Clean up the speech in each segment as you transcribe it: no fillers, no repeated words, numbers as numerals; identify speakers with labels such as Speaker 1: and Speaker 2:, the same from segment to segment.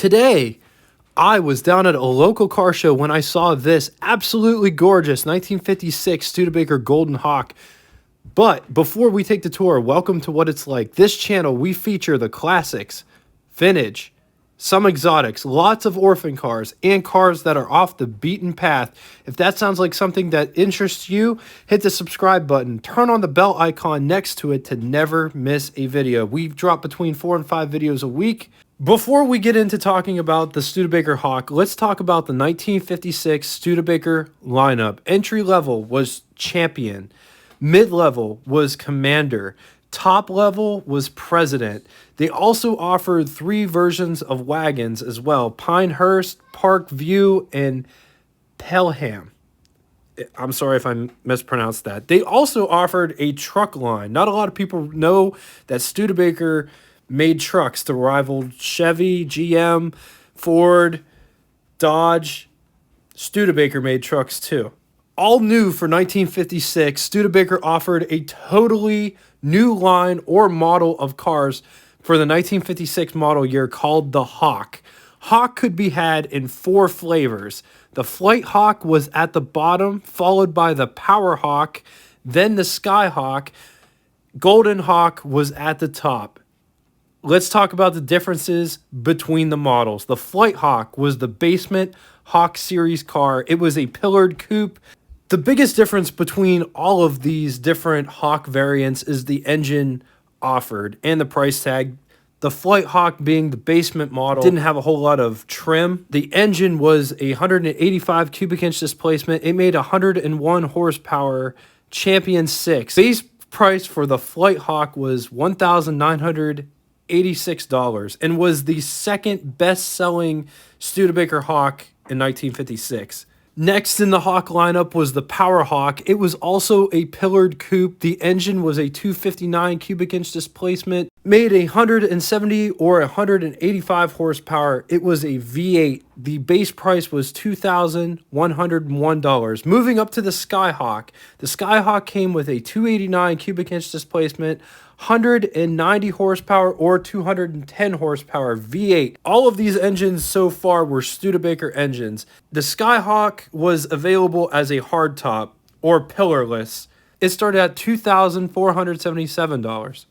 Speaker 1: Today, I was down at a local car show when I saw this absolutely gorgeous 1956 Studebaker Golden Hawk. But before we take the tour, welcome to What It's Like. This channel, we feature the classics, vintage, some exotics, lots of orphan cars, and cars that are off the beaten path. If that sounds like something that interests you, hit the subscribe button, turn on the bell icon next to it to never miss a video. We drop between 4 and 5 videos a week. Before we get into talking about the Studebaker Hawk, let's talk about the 1956 Studebaker lineup. Entry level was Champion. Mid-level was Commander. Top level was President. They also offered 3 versions of wagons as well: Pinehurst, Park View, and Pelham. I'm sorry if I mispronounced that. They also offered a truck line. Not a lot of people know that Studebaker made trucks to rival Chevy, GM, Ford, Dodge. Studebaker made trucks too. All new for 1956, Studebaker offered a totally new line or model of cars for the 1956 model year called the Hawk. Hawk could be had in 4 flavors. The Flight Hawk was at the bottom, followed by the Power Hawk, then the Sky Hawk. Golden Hawk was at the top. Let's talk about the differences between the models. The Flight Hawk was the basement Hawk series car. It was a pillared coupe. The biggest difference between all of these different Hawk variants is the engine offered and the price tag. The Flight Hawk, being the basement model, didn't have a whole lot of trim. The engine was a 185 cubic inch displacement. It made 101 horsepower, Champion 6. Base price for the Flight Hawk was $1,986 and was the second best-selling Studebaker Hawk in 1956. Next in the Hawk lineup was the Power Hawk. It was also a pillared coupe. The engine was a 259 cubic inch displacement, made 170 or 185 horsepower. It was a V8. The base price was $2,101. Moving up to the Skyhawk. The Skyhawk came with a 289 cubic inch displacement, 190 horsepower or 210 horsepower V8. All of these engines so far were Studebaker engines. The Skyhawk was available as a hardtop or pillarless. It started at $2,477.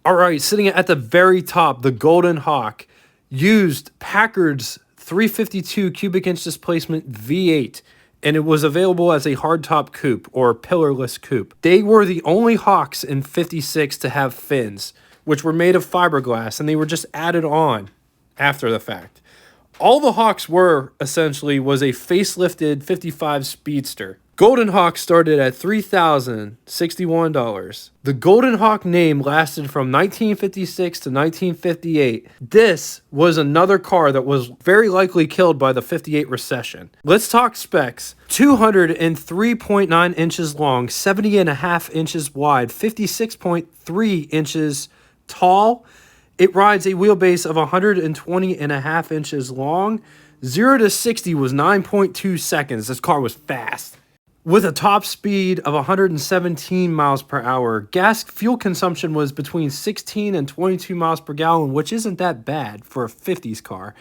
Speaker 1: All right, sitting at the very top, the Golden Hawk used Packard's 352 cubic inch displacement V8, and it was available as a hardtop coupe or pillarless coupe. They were the only Hawks in 56 to have fins, which were made of fiberglass, and they were just added on after the fact. All the Hawks were, essentially, was a facelifted 55 Speedster. Golden Hawk started at $3,061. The Golden Hawk name lasted from 1956 to 1958. This was another car that was very likely killed by the 58 recession. Let's talk specs. 203.9 inches long, 70.5 inches wide, 56.3 inches tall. It rides a wheelbase of 120.5 inches long. 0 to 60 was 9.2 seconds. This car was fast. With a top speed of 117 miles per hour, gas fuel consumption was between 16 and 22 miles per gallon, which isn't that bad for a 50s car.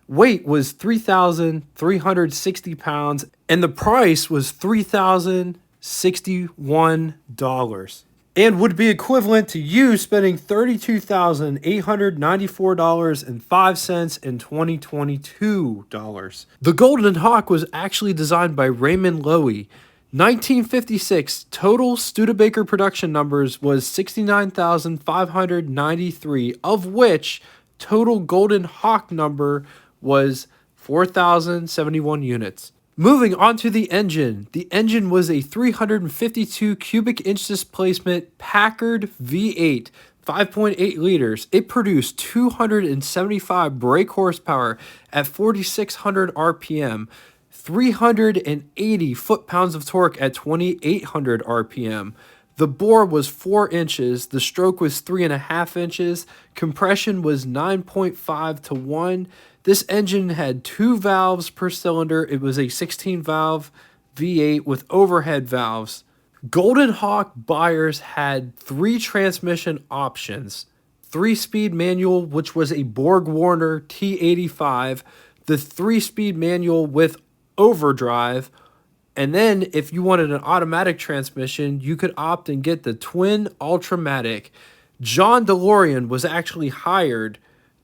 Speaker 1: Weight was 3,360 pounds, and the price was $3,061, and would be equivalent to you spending $32,894.05 in 2022 dollars. The Golden Hawk was actually designed by Raymond Loewy. 1956 total Studebaker production numbers was 69,593, of which total Golden Hawk number was 4,071 units. Moving on to the engine. The engine was a 352 cubic inch displacement Packard V8, 5.8 liters. It produced 275 brake horsepower at 4,600 RPM, 380 foot-pounds of torque at 2,800 RPM. The bore was 4 inches, the stroke was 3.5 inches, compression was 9.5 to 1. This engine had 2 valves per cylinder. It was a 16-valve V8 with overhead valves. Golden Hawk buyers had 3 transmission options: 3-speed manual, which was a Borg-Warner T85, the 3-speed manual with overdrive, and then if you wanted an automatic transmission, you could opt and get the twin Ultramatic. John DeLorean was actually hired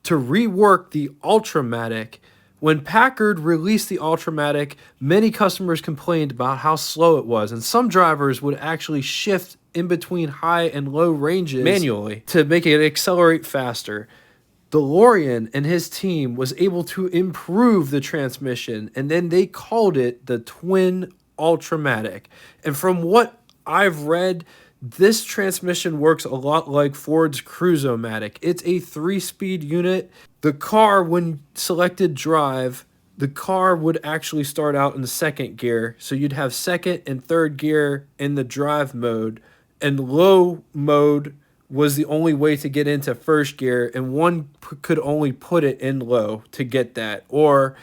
Speaker 1: to rework the Ultramatic. When Packard released the Ultramatic, many customers complained about how slow it was, and some drivers would actually shift in between high and low ranges manually to make it accelerate faster. DeLorean and his team was able to improve the transmission, and then they called it the Twin Ultramatic. And from what I've read, this transmission works a lot like Ford's Cruise-O-Matic. It's a 3-speed unit. The car, when selected drive, the car would actually start out in the second gear. So you'd have second and third gear in the drive mode, and low mode was the only way to get into first gear, and one could only put it in low to get that, or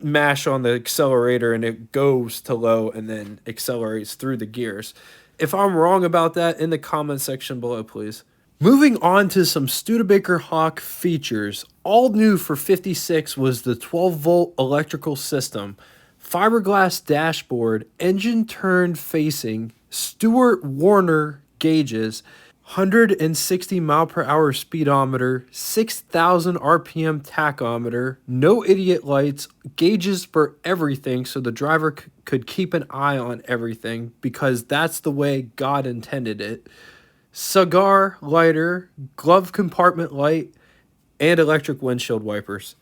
Speaker 1: mash on the accelerator and it goes to low and then accelerates through the gears. If I'm wrong about that, in the comment section below, please. Moving on to some Studebaker Hawk features. All new for 56 was the 12-volt electrical system, fiberglass dashboard, engine turned facing, Stewart Warner gauges, 160 mile per hour speedometer, 6,000 RPM tachometer, no idiot lights, gauges for everything so the driver could keep an eye on everything because that's the way God intended it. Cigar lighter, glove compartment light, and electric windshield wipers.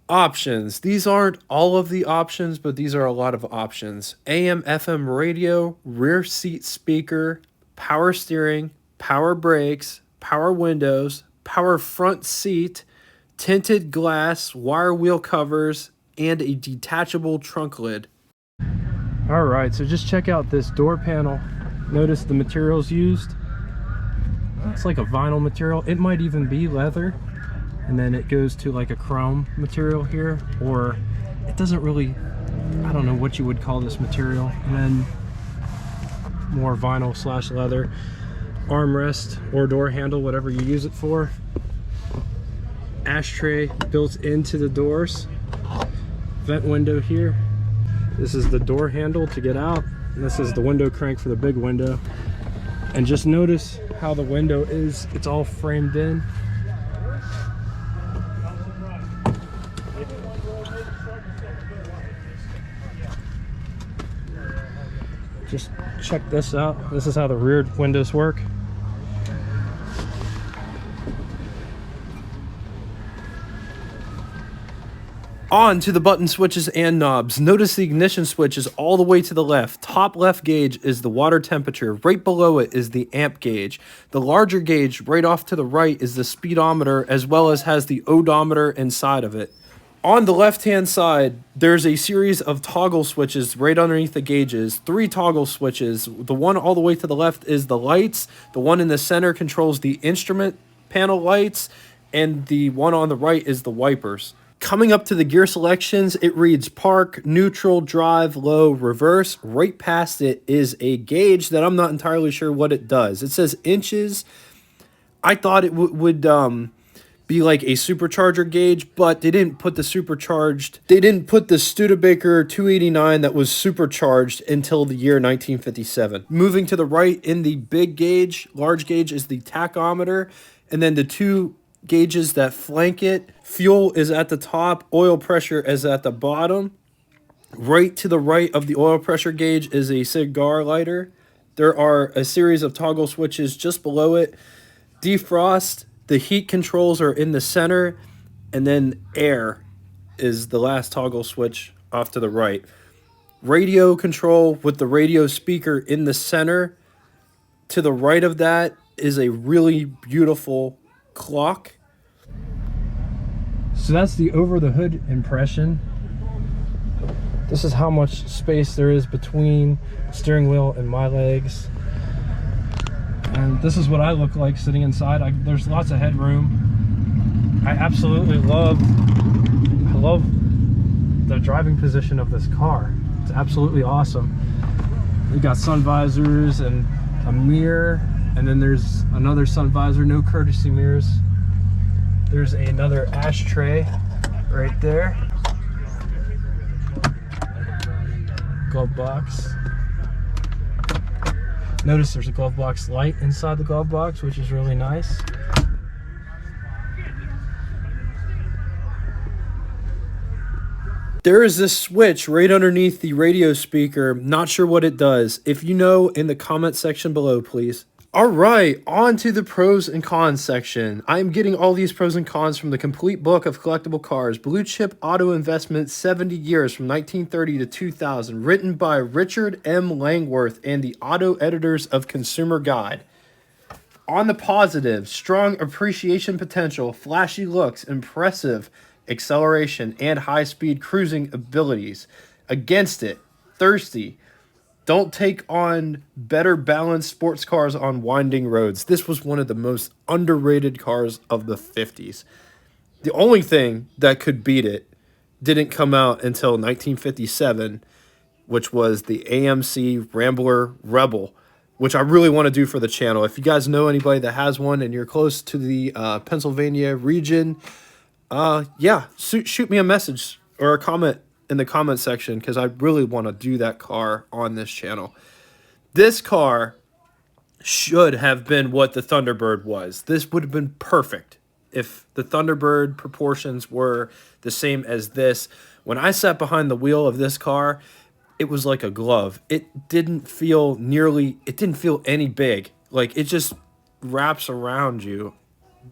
Speaker 1: Options. These aren't all of the options, but these are a lot of options. AM, FM radio, rear seat speaker, power steering, power brakes, power windows, power front seat, tinted glass, wire wheel covers, and a detachable trunk lid. All right, so just check out this door panel. Notice the materials used. It's like a vinyl material. It might even be leather. And then it goes to like a chrome material here, or it doesn't really, I don't know what you would call this material. And then more vinyl slash leather. Armrest or door handle, whatever you use it for. Ashtray built into the doors. Vent window here. This is the door handle to get out. And this is the window crank for the big window. And just notice how the window is, it's all framed in. Just check this out. This is how the rear windows work. On to the button switches and knobs. Notice the ignition switch is all the way to the left. Top left gauge is the water temperature. Right below it is the amp gauge. The larger gauge right off to the right is the speedometer, as well as has the odometer inside of it. On the left-hand side, there's a series of toggle switches right underneath the gauges. 3 toggle switches. The one all the way to the left is the lights. The one in the center controls the instrument panel lights. And the one on the right is the wipers. Coming up to the gear selections, it reads park, neutral, drive, low, reverse. Right past it is a gauge that I'm not entirely sure what it does. It says inches. I thought it would be like a supercharger gauge, but they didn't put the Studebaker 289 that was supercharged until the year 1957. Moving to the right in the big gauge, large gauge, is the tachometer, and then the 2 gauges that flank it. Fuel is at the top, oil pressure is at the bottom. Right to the right of the oil pressure gauge is a cigar lighter. There are a series of toggle switches just below it. Defrost, the heat controls are in the center, and then air is the last toggle switch off to the right. Radio control with the radio speaker in the center. To the right of that is a really beautiful clock. So that's the over the hood impression. This is how much space there is between the steering wheel and my legs. And this is what I look like sitting inside. There's lots of headroom. I absolutely love the driving position of this car. It's absolutely awesome. We got sun visors and a mirror, and then there's another sun visor, no courtesy mirrors. There's another ashtray right there. Glove box. Notice there's a glove box light inside the glove box, which is really nice. There is this switch right underneath the radio speaker. Not sure what it does. If you know, in the comment section below, please. All right, on to the pros and cons section. I'm getting all these pros and cons from the complete book of collectible cars, Blue Chip Auto Investment 70 Years from 1930 to 2000, written by Richard M. Langworth and the Auto Editors of Consumer Guide. On the positive, strong appreciation potential, flashy looks, impressive acceleration, and high-speed cruising abilities. Against it, thirsty. Don't take on better balanced sports cars on winding roads. This was one of the most underrated cars of the 50s. The only thing that could beat it didn't come out until 1957, which was the AMC Rambler Rebel, which I really want to do for the channel. If you guys know anybody that has one and you're close to the Pennsylvania region, yeah, shoot me a message or a comment in the comment section, because I really want to do that car on this channel. This car should have been what the Thunderbird was. This would have been perfect if the Thunderbird proportions were the same as this. When I sat behind the wheel of this car, it was like a glove. It didn't feel any big. Like, it just wraps around you.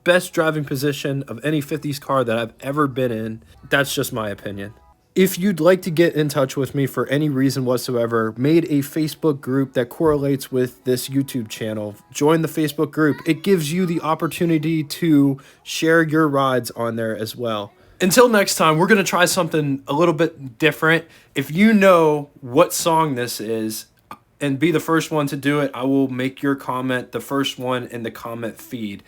Speaker 1: Best driving position of any 50s car that I've ever been in. That's just my opinion. If you'd like to get in touch with me for any reason whatsoever, made a Facebook group that correlates with this YouTube channel. Join the Facebook group. It gives you the opportunity to share your rides on there as well. Until next time, we're going to try something a little bit different. If you know what song this is and be the first one to do it, I will make your comment the first one in the comment feed.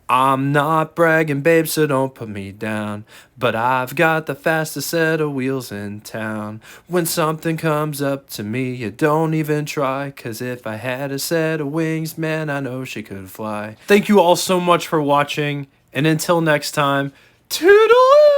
Speaker 1: I'm not bragging, babe, so don't put me down, but I've got the fastest set of wheels in town. When something comes up to me, you don't even try, 'cause if I had a set of wings, man, I know she could fly. Thank you all so much for watching, and until next time, toodaloo!